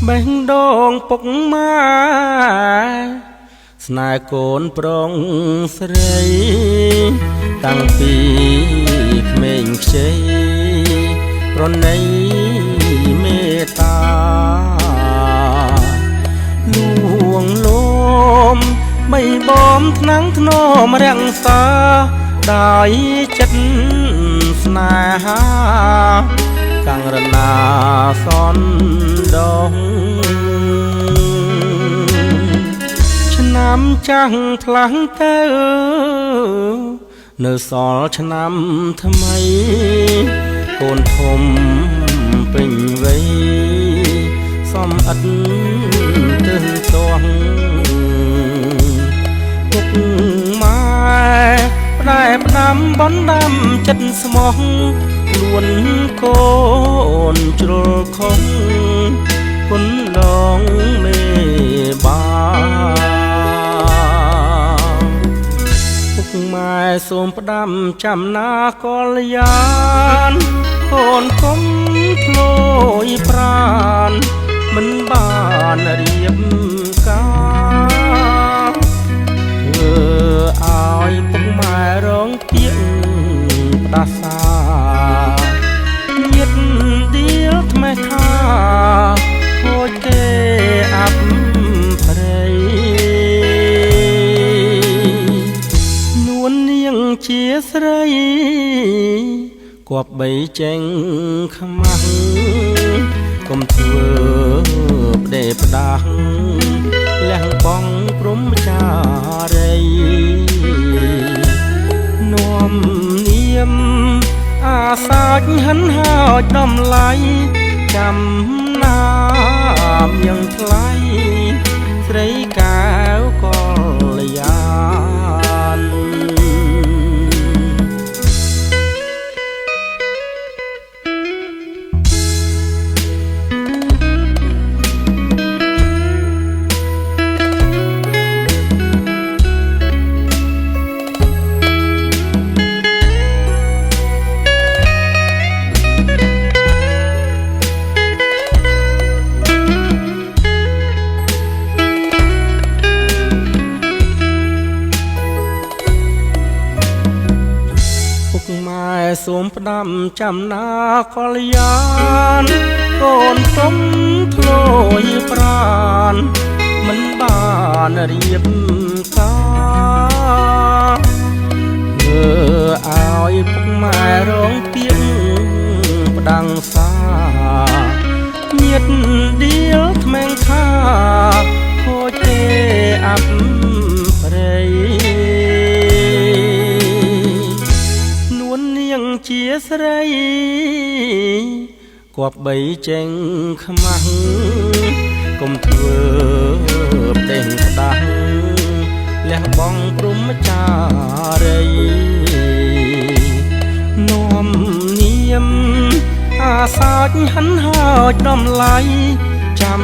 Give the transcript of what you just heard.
បេះដូងពុកម៉ែស្នេហ៍កូនប្រុងស្រីតាំងពីក្មេងខ្ចីប្រណីមេត្តាលួងលោមបីបំថ្នាំងធ្នមរាំងសាដោយចិត្តស្នេហាកាំងរណាសនដងឆ្នាំចាស់ថ្លាំងទៅនៅសល់ឆ្នាំថ្មីកូនធំពេញវ័យសំអិតទើសទាស់ពុកម៉ែផ្ដែផ្ដាំបណ្ដាំចិត្តស្មោះខ្លួនកូនជ្រុលខំគុណឡងមេបាពុកម៉ែសូមផ្ដាំចាំណាកល្យាណកូនកុំធ្លយប្រានមិនបានរៀបការធ្វើឲ្យពុកម៉ែរងពាក្យផ្ដាសាញាតដៀលថ្មេះថាហូចទេអាប់ព្រៃនួននាងជាស្រីគប្បីចេញខ្មាស់កុំធ្វើផ្ដេផ្ដាស់លះបងព្រំចារីនាំនាមអាសាច់ហិនហោចដំឡៃចាំណាមយ៉ាងថ្លៃស្រីកែវកល្យាណសូមផ្ដាំចាំណាកល្យាណកូនសុំធ្លយប្រានមិនបានរៀបការធ្វើឲ្យពុកម៉ែរងពាក្យផ្ដាំងសាញាតដៀលថ្មេងថាហូចទេអាប់ព្រៃជាស្រីគប្បីចេញខ្មាស់កុំធ្វើផ្ដេសផ្ដាស់លះបងព្រំចារីនាំនាមអាសាច់ហិនហោចដំឡៃចាំ